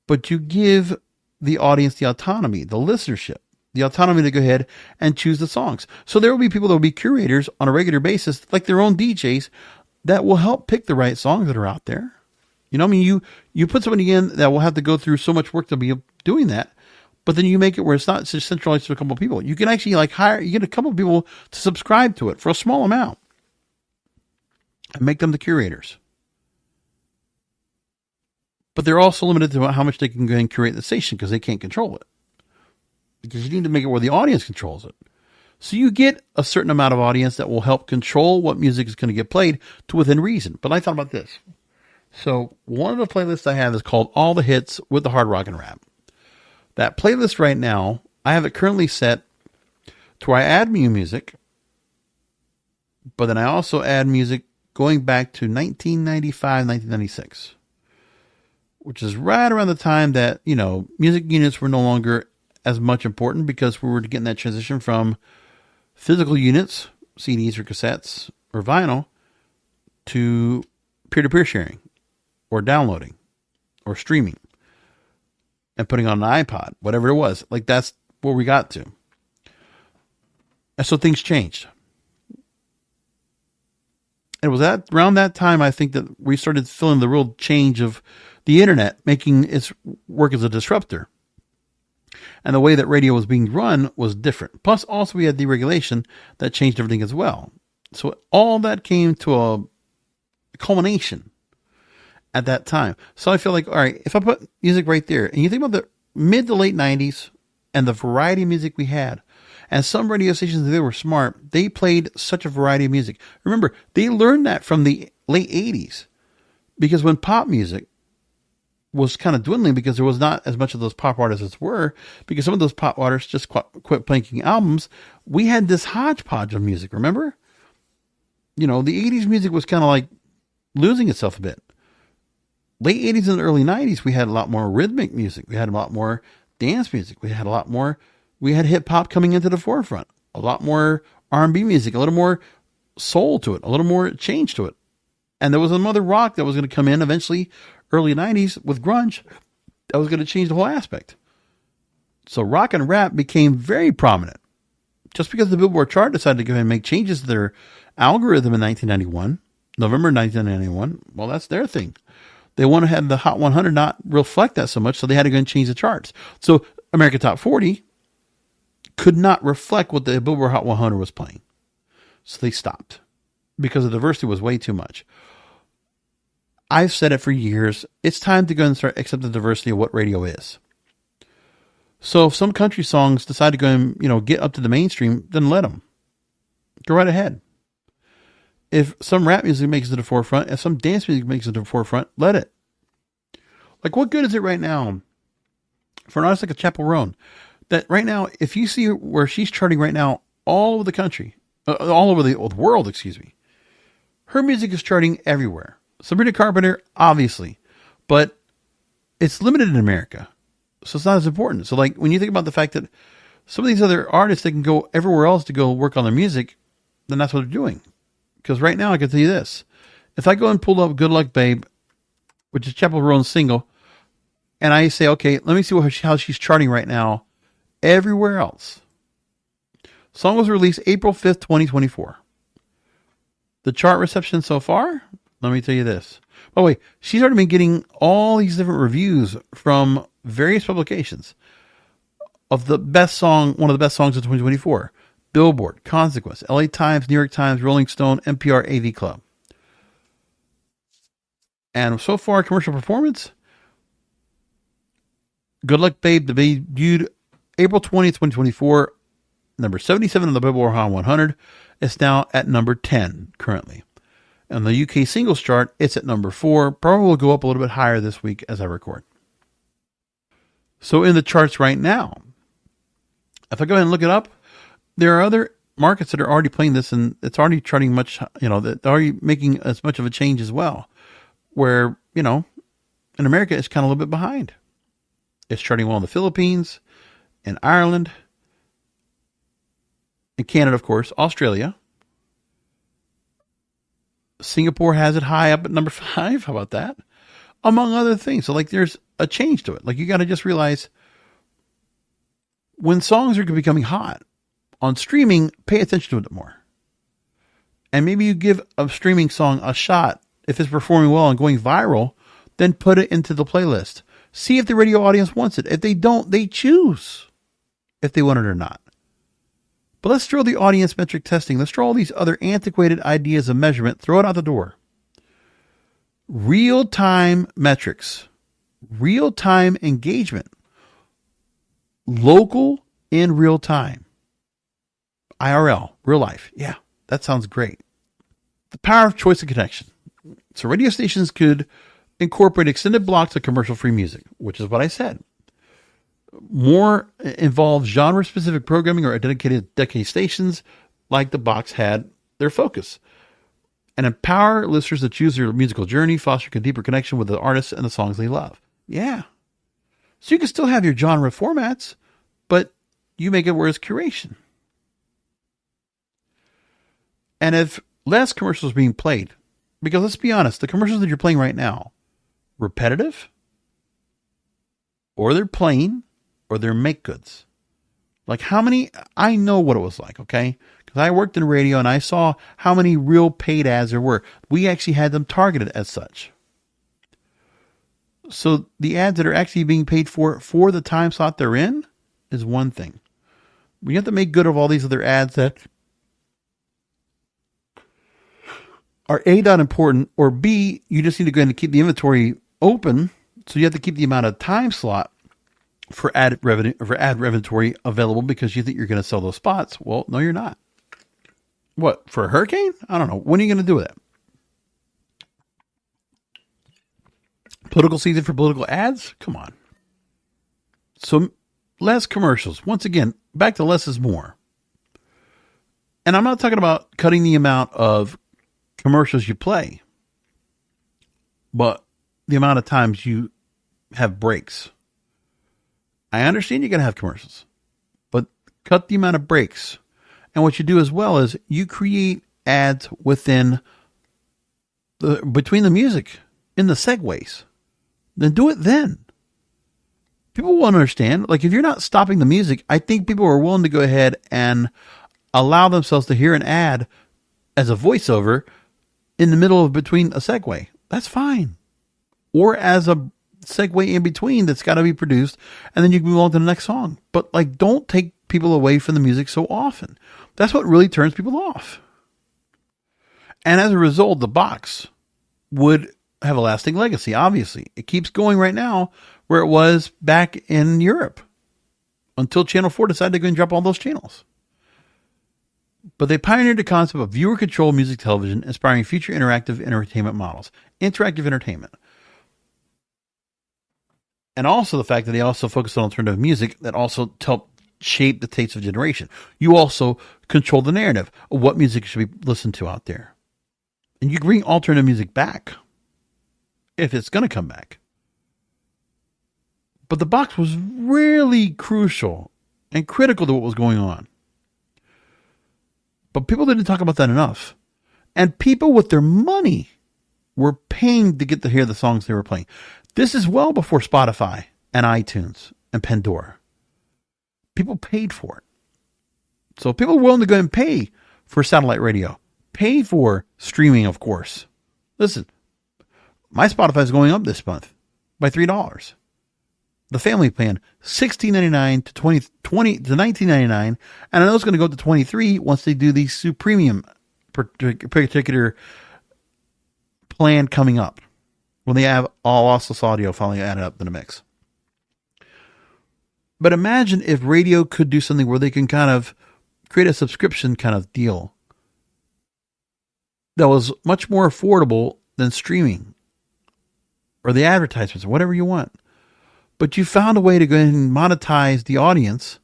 But you give the audience the autonomy, the listenership, the autonomy to go ahead and choose the songs. So there will be people that will be curators on a regular basis, like their own DJs, that will help pick the right songs that are out there. You put somebody in that will have to go through so much work to be doing that, but then you make it where it's not just centralized to a couple of people. You can actually you get a couple of people to subscribe to it for a small amount and make them the curators. But they're also limited to how much they can go and curate the station because they can't control it. Because you need to make it where the audience controls it. So you get a certain amount of audience that will help control what music is going to get played to within reason. But I thought about this. So one of the playlists I have is called All the Hits with the Hard Rock and Rap. That playlist right now, I have it currently set to where I add new music, but then I also add music going back to 1995, 1996, which is right around the time that, music units were no longer as much important because we were getting that transition from physical units, CDs or cassettes or vinyl, to peer-to-peer sharing or downloading or streaming and putting on an iPod, whatever it was. Like, that's where we got to. And so things changed. It was around that time, I think, that we started feeling the real change of the internet making its work as a disruptor. And the way that radio was being run was different. Plus, also, we had deregulation that changed everything as well. So all that came to a culmination at that time. So I feel like, all right, if I put music right there, and you think about the mid to late 90s and the variety of music we had, and some radio stations, they were smart, they played such a variety of music. Remember, they learned that from the late 80s, because when pop music was kind of dwindling, because there was not as much of those pop artists as were, because some of those pop artists just quit making albums, we had this hodgepodge of music, remember? The 80s music was kind of like losing itself a bit. Late 80s and early 90s, we had a lot more rhythmic music. We had a lot more dance music. We had hip hop coming into the forefront, a lot more R&B music, a little more soul to it, a little more change to it. And there was another rock that was going to come in eventually, early 90s, with grunge, that was going to change the whole aspect. So rock and rap became very prominent. Just because the Billboard chart decided to go ahead and make changes to their algorithm in 1991, November 1991, well, that's their thing. They want to have the Hot 100 not reflect that so much, so they had to go and change the charts. So American Top 40 could not reflect what the Billboard Hot 100 was playing. So they stopped because the diversity was way too much. I've said it for years. It's time to go and start accepting the diversity of what radio is. So if some country songs decide to go and, get up to the mainstream, then let them. Go right ahead. If some rap music makes it to the forefront, if some dance music makes it to the forefront, let it. Like, what good is it right now for an artist like a Chappell Roan, that right now, if you see where she's charting right now all over the country, all over the world, her music is charting everywhere. Sabrina Carpenter, obviously, but it's limited in America, so it's not as important. So, like, when you think about the fact that some of these other artists, they can go everywhere else to go work on their music, then that's what they're doing. Because right now, I can tell you this. If I go and pull up Good Luck Babe, which is Chappell Roan's single, and I say, okay, let me see how she's charting right now everywhere else. Song was released April 5th, 2024. The chart reception so far, let me tell you this. By the way, she's already been getting all these different reviews from various publications of the best song, one of the best songs of 2024. Billboard, Consequence, LA Times, New York Times, Rolling Stone, NPR, AV Club. And so far, commercial performance, Good Luck Babe debuted April 20th, 2024, number 77 on the Billboard Hot 100. It's now at number 10 currently. On the UK singles chart, it's at number 4. Probably will go up a little bit higher this week as I record. So in the charts right now, if I go ahead and look it up, there are other markets that are already playing this, and it's already charting much, they're already making as much of a change as well. Where, in America, it's kind of a little bit behind. It's charting well in the Philippines, in Ireland, in Canada, of course, Australia. Singapore has it high up at number 5. How about that? Among other things. So, like, there's a change to it. Like, you got to just realize when songs are becoming hot on streaming, pay attention to it more. And maybe you give a streaming song a shot. If it's performing well and going viral, then put it into the playlist. See if the radio audience wants it. If they don't, they choose if they want it or not. But let's throw the audience metric testing. Let's throw all these other antiquated ideas of measurement. Throw it out the door. Real-time metrics. Real-time engagement. Local in real time. IRL. Real life. Yeah, that sounds great. The power of choice and connection. So radio stations could incorporate extended blocks of commercial-free music, which is what I said. more involved genre-specific programming or dedicated stations like The Box had their focus. And empower listeners to choose their musical journey, foster a deeper connection with the artists and the songs they love. Yeah. So you can still have your genre formats, but you make it where it's curation. And if less commercials are being played, because let's be honest, the commercials that you're playing right now, repetitive, or they're plain, or they're make goods. Like how many, I know what it was like, okay? Because I worked in radio and I saw how many real paid ads there were. We actually had them targeted as such. So the ads that are actually being paid for the time slot they're in is one thing. We have to make good of all these other ads that are A, not important, or B, you just need to go ahead and keep the inventory open. So you have to keep the amount of time slot for ad inventory available because you think you're going to sell those spots. Well, no, you're not. What, for a hurricane? I don't know. When are you going to do that? Political season for political ads? Come on. So less commercials. Once again, back to less is more. And I'm not talking about cutting the amount of commercials you play, but the amount of times you have breaks. I understand you're going to have commercials, but cut the amount of breaks. And what you do as well is you create ads between the music in the segues. Then do it then. People will understand. Like if you're not stopping the music, I think people are willing to go ahead and allow themselves to hear an ad as a voiceover in the middle of between a segue. That's fine. Or as a segue in between that's got to be produced, and then you can move on to the next song. But like, don't take people away from the music so often. That's what really turns people off. And as a result, The Box would have a lasting legacy. Obviously, it keeps going right now where it was back in Europe until Channel 4 decided to go and drop all those channels. But they pioneered the concept of viewer-controlled music television, inspiring future interactive entertainment models. Interactive entertainment. And also the fact that they also focused on alternative music that also helped shape the tastes of a generation. You also control the narrative of what music should be listened to out there. And you bring alternative music back if it's going to come back. But The Box was really crucial and critical to what was going on. But people didn't talk about that enough. And people with their money were paying to get to hear the songs they were playing. This is well before Spotify and iTunes and Pandora. People paid for it. So people were willing to go and pay for satellite radio. Pay for streaming, of course. Listen, my Spotify is going up this month by $3. The family plan, $16.99 to $19.99, and I know it's going to go to $23 once they do the premium particular plan coming up. When they have all lossless audio finally added up to the mix. But imagine if radio could do something where they can kind of create a subscription kind of deal that was much more affordable than streaming or the advertisements or whatever you want. But you found a way to go ahead and monetize the audience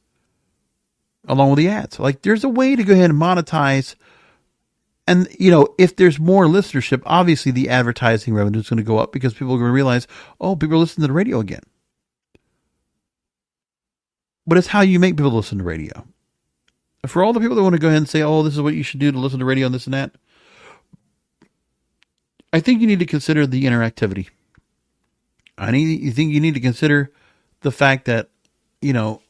along with the ads. Like there's a way to go ahead and monetize. And, you know, if there's more listenership, obviously the advertising revenue is going to go up because people are going to realize, oh, people are listening to the radio again. But it's how you make people listen to radio. For all the people that want to go ahead and say, oh, this is what you should do to listen to radio and this and that, I think you need to consider the interactivity. You think you need to consider the fact that, you know,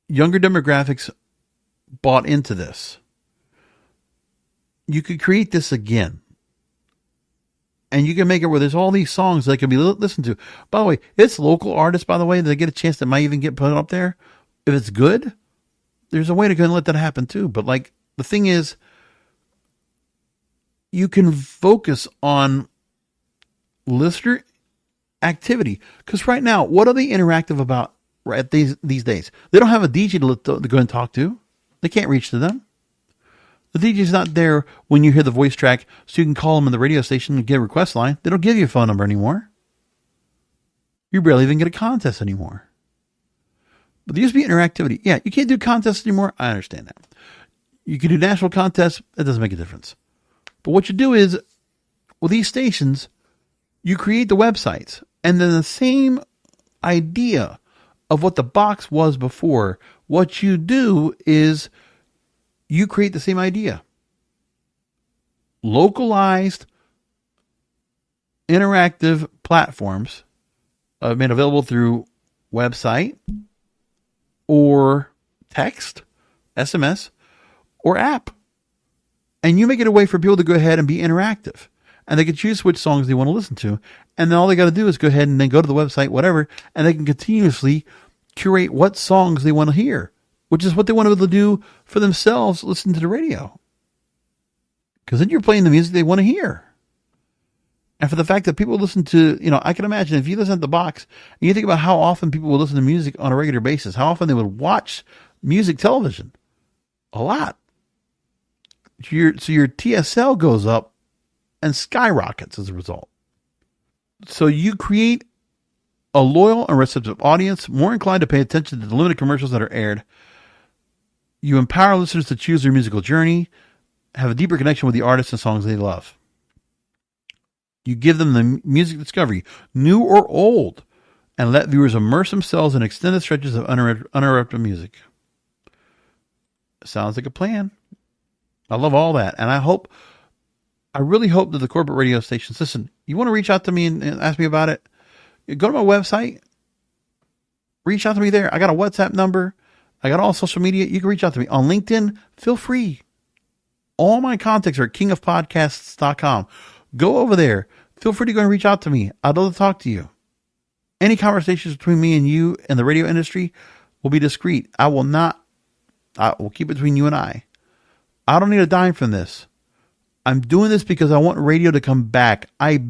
younger demographics bought into this. You could create this again. And you can make it where there's all these songs that can be listened to. By the way, it's local artists, by the way, that get a chance that might even get put up there. If it's good, there's a way to go and let that happen too. But like, the thing is, you can focus on listener activity. Because right now, what are they interactive about right these days? They don't have a DJ to go and talk to. They can't reach to them. The DJ's not there when you hear the voice track so you can call them in the radio station and get a request line. They don't give you a phone number anymore. You barely even get a contest anymore. But there used to be interactivity. Yeah, you can't do contests anymore. I understand that. You can do national contests. That doesn't make a difference. But what you do is, with these stations, you create the websites. And then the same idea of what the box was before, what you do is you create the same idea. Localized, interactive platforms made available through website or text, SMS, or app. And you make it a way for people to go ahead and be interactive. And they can choose which songs they want to listen to. And then all they got to do is go ahead and then go to the website, whatever, and they can continuously curate what songs they want to hear, which is what they want to be able to do for themselves, listen to the radio. Because then you're playing the music they want to hear. And for the fact that people listen to, I can imagine if you listen to The Box, and you think about how often people will listen to music on a regular basis, how often they would watch music television. A lot. So your TSL goes up and skyrockets as a result. So you create a loyal and receptive audience, more inclined to pay attention to the limited commercials that are aired. You empower listeners to choose their musical journey, have a deeper connection with the artists and songs they love. You give them the music discovery, new or old, and let viewers immerse themselves in extended stretches of uninterrupted music. Sounds like a plan. I love all that. And I really hope that the corporate radio stations, listen, you want to reach out to me and ask me about it? Go to my website. Reach out to me there. I got a WhatsApp number. I got all social media. You can reach out to me. On LinkedIn, feel free. All my contacts are at kingofpodcasts.com. Go over there. Feel free to go and reach out to me. I'd love to talk to you. Any conversations between me and you and the radio industry will be discreet. I will keep it between you and I. I don't need a dime from this. I'm doing this because I want radio to come back. I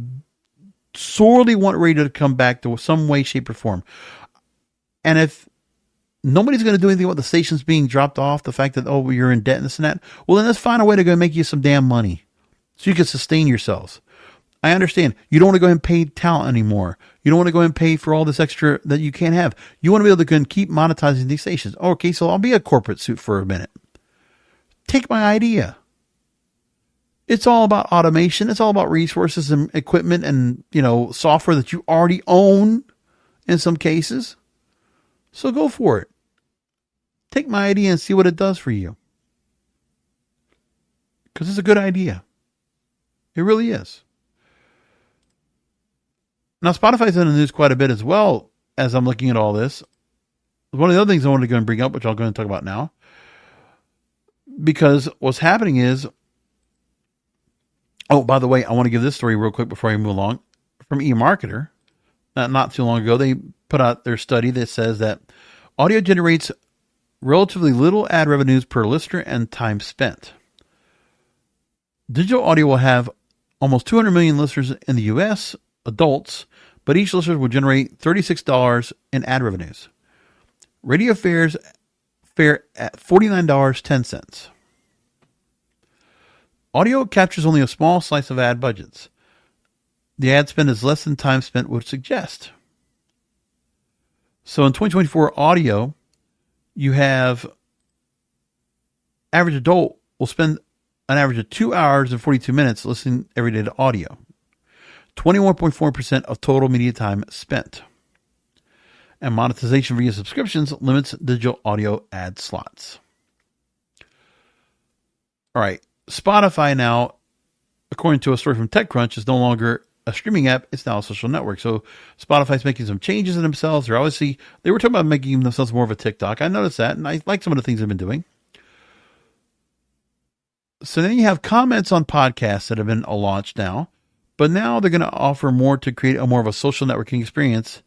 sorely want radio to come back to some way, shape, or form. And if nobody's going to do anything about the stations being dropped off, the fact that, you're in debt and this and that, well, then let's find a way to go make you some damn money so you can sustain yourselves. I understand. You don't want to go ahead and pay talent anymore. You don't want to go ahead and pay for all this extra that you can't have. You want to be able to go and keep monetizing these stations. Okay, so I'll be a corporate suit for a minute. Take my idea. It's all about automation. It's all about resources and equipment and, software that you already own in some cases. So go for it. Take my idea and see what it does for you. Because it's a good idea. It really is. Now, Spotify's in the news quite a bit as well as I'm looking at all this. One of the other things I wanted to go and bring up, which I'll go and talk about now, because what's happening is, by the way, I want to give this story real quick before I move along. From eMarketer, not too long ago, they put out their study that says that audio generates relatively little ad revenues per listener and time spent. Digital audio will have almost 200 million listeners in the U.S., adults, but each listener will generate $36 in ad revenues. Radio fares fare at $49.10. Audio captures only a small slice of ad budgets. The ad spend is less than time spent would suggest. So in 2024 audio, you have average adult will spend an average of 2 hours and 42 minutes listening every day to audio. 21.4% of total media time spent. And monetization via subscriptions limits digital audio ad slots. All right. Spotify now, according to a story from TechCrunch, is no longer a streaming app. It's now a social network. So Spotify's making some changes in themselves. They were talking about making themselves more of a TikTok. I noticed that, and I like some of the things they've been doing. So then you have comments on podcasts that have been launched now, but now they're going to offer more to create more of a social networking experience.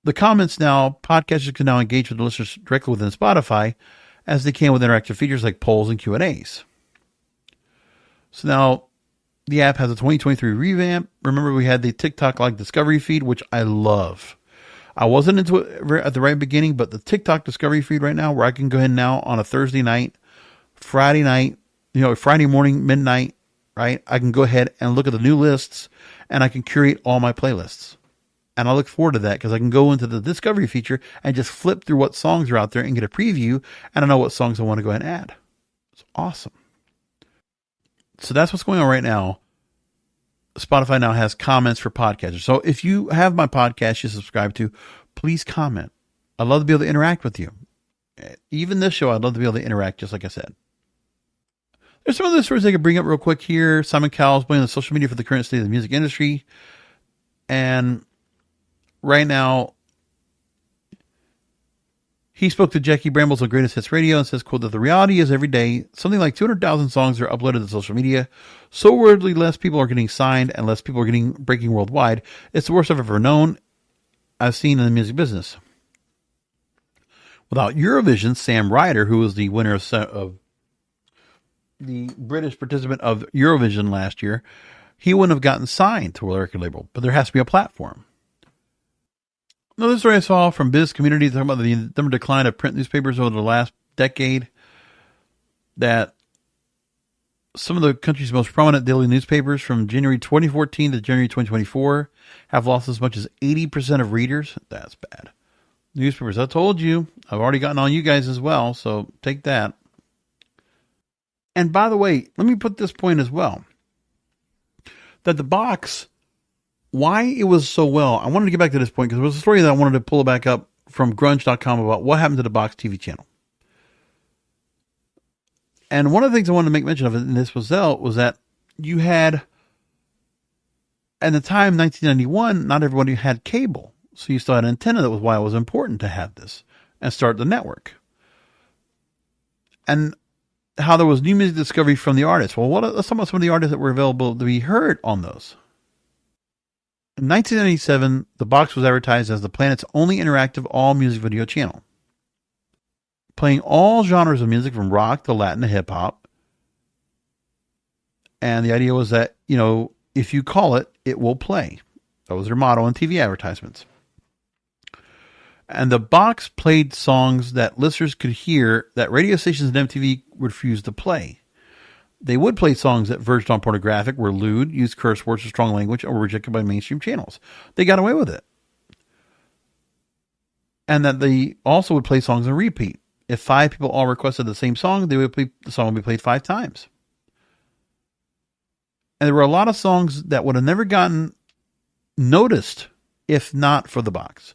The comments now, podcasters can now engage with the listeners directly within Spotify as they can with interactive features like polls and Q&As. So now the app has a 2023 revamp. Remember, we had the TikTok-like discovery feed, which I love. I wasn't into it at the right beginning, but the TikTok discovery feed right now, where I can go ahead now on a Thursday night, Friday night, Friday morning, midnight, right? I can go ahead and look at the new lists, and I can curate all my playlists. And I look forward to that because I can go into the discovery feature and just flip through what songs are out there and get a preview. And I know what songs I want to go ahead and add. It's awesome. So that's what's going on right now. Spotify now has comments for podcasters. So if you have my podcast you subscribe to, please comment. I'd love to be able to interact with you. Even this show, I'd love to be able to interact, just like I said. There's some other stories I could bring up real quick here. Simon Cowell's blaming the social media for the current state of the music industry. And right now, he spoke to Jackie Brambles on Greatest Hits Radio and says, quote, that the reality is every day, something like 200,000 songs are uploaded to social media. So wordly, less people are getting signed and less people are getting breaking worldwide. It's the worst I've ever known. I've seen in the music business. Without Eurovision, Sam Ryder, who was the winner of the British participant of Eurovision last year, he wouldn't have gotten signed to a record label, but there has to be a platform. Another story I saw from Biz Community talking about the decline of print newspapers over the last decade, that some of the country's most prominent daily newspapers from January 2014 to January 2024 have lost as much as 80% of readers. That's bad. Newspapers, I told you, I've already gotten on you guys as well, so take that. And by the way, let me put this point as well. That the box, why it was so well, I wanted to get back to this point because there was a story that I wanted to pull back up from grunge.com about what happened to the Box TV channel. And one of the things I wanted to make mention of in this was that you had, at the time, 1991, not everybody had cable. So you still had an antenna. That was why it was important to have this and start the network. And how there was new music discovery from the artists. Well, let's talk about some of the artists that were available to be heard on those. In 1997, the Box was advertised as the planet's only interactive all-music video channel, playing all genres of music from rock to Latin to hip-hop. And the idea was that, if you call it, it will play. That was their motto on TV advertisements. And the Box played songs that listeners could hear that radio stations and MTV refused to play. They would play songs that verged on pornographic, were lewd, used curse words or strong language, or were rejected by mainstream channels. They got away with it. And that they also would play songs on repeat. If 5 people all requested the same song, the song would be played 5 times. And there were a lot of songs that would have never gotten noticed if not for the Box.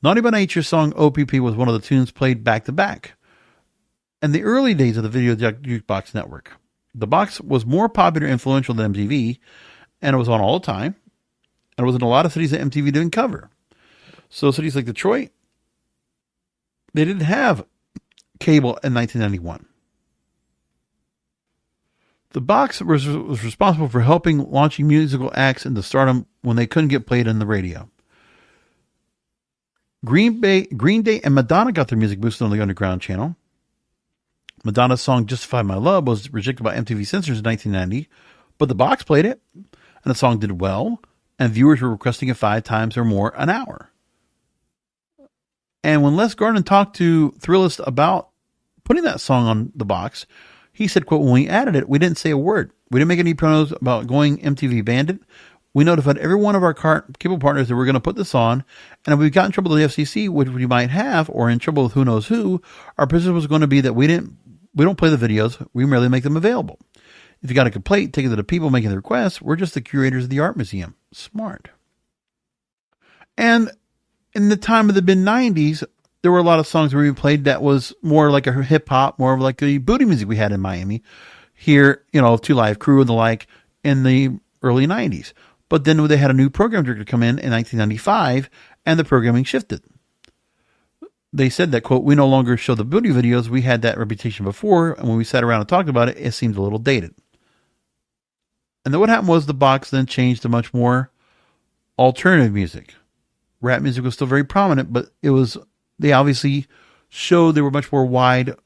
Naughty by Nature's song OPP was one of the tunes played back to back. In the early days of the video-jukebox-network, the Box was more popular and influential than MTV, and it was on all the time, and it was in a lot of cities that MTV didn't cover. So cities like Detroit, they didn't have cable in 1991. The Box was responsible for helping launching musical acts into stardom when they couldn't get played on the radio. Green Day and Madonna got their music boosted on the Underground channel. Madonna's song Justify My Love was rejected by MTV censors in 1990, but the Box played it, and the song did well, and viewers were requesting it 5 times or more an hour. And when Les Garden talked to Thrillist about putting that song on the Box, he said, quote, when we added it, we didn't say a word. We didn't make any promos about going MTV banned it. We notified every one of our cable partners that we're going to put this on, and if we got in trouble with the FCC, which we might have, or in trouble with who knows who, our position was going to be that we don't play the videos, we merely make them available. If you got a complaint, take it to the people making the requests. We're just the curators of the art museum. Smart. And in the time of the mid-90s, there were a lot of songs we played that was more like a hip-hop, more of like the booty music we had in Miami. Here, Two Live Crew and the like in the early 90s. But then they had a new program director come in 1995, and the programming shifted. They said that, quote, we no longer show the booty videos. We had that reputation before, and when we sat around and talked about it, it seemed a little dated. And then what happened was the Box then changed to much more alternative music. Rap music was still very prominent, but they obviously showed they were much more wide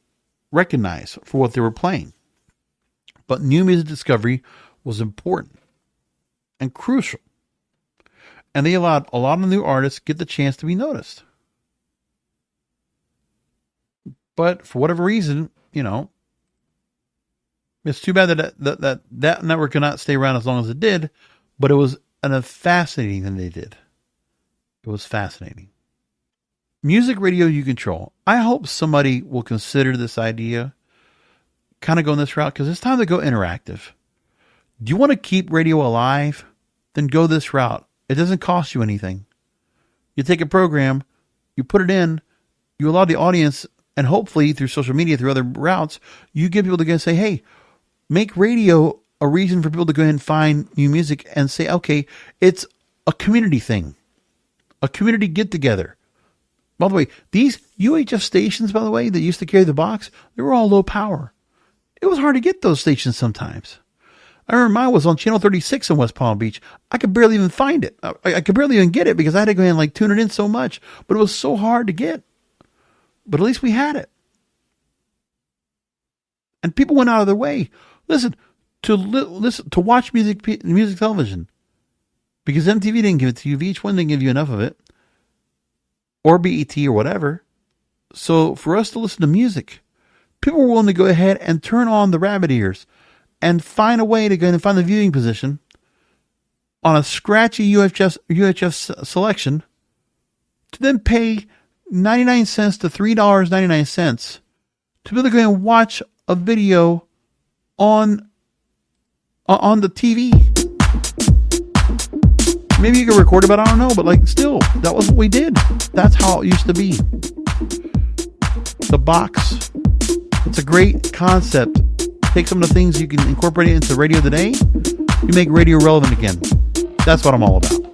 recognized for what they were playing. But new music discovery was important and crucial. And they allowed a lot of new artists get the chance to be noticed. But for whatever reason, it's too bad that network could not stay around as long as it did, but it was a fascinating thing they did. It was fascinating. Music radio you control. I hope somebody will consider this idea, kind of go in this route, because it's time to go interactive. Do you want to keep radio alive? Then go this route. It doesn't cost you anything. You take a program, you put it in, you allow the audience, and hopefully through social media, through other routes, you get people to go and say, hey, make radio a reason for people to go ahead and find new music and say, okay, it's a community thing, a community get together. By the way, these UHF stations, by the way, that used to carry the box, they were all low power. It was hard to get those stations sometimes. I remember mine was on channel 36 in West Palm Beach. I could barely even find it. I could barely even get it because I had to go ahead and like tune it in so much, but it was so hard to get. But at least we had it. And people went out of their way, listen, to watch music television, because MTV didn't give it to you. VH1 didn't give you enough of it, or BET or whatever. So for us to listen to music, people were willing to go ahead and turn on the rabbit ears and find a way to go and find the viewing position on a scratchy UHF selection to then pay 99 cents to $3.99 to be able to go and watch a video on the TV. Maybe you can record it, but I don't know. But like, still, that was what we did. That's how it used to be. The box. It's a great concept. Take some of the things you can incorporate it into radio today. You make radio relevant again. That's what I'm all about.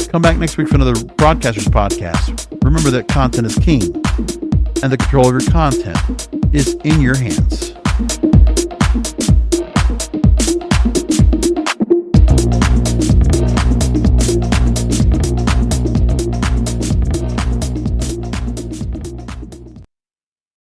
Come back next week for another Broadcasters Podcast. Remember that content is king, and the control of your content is in your hands.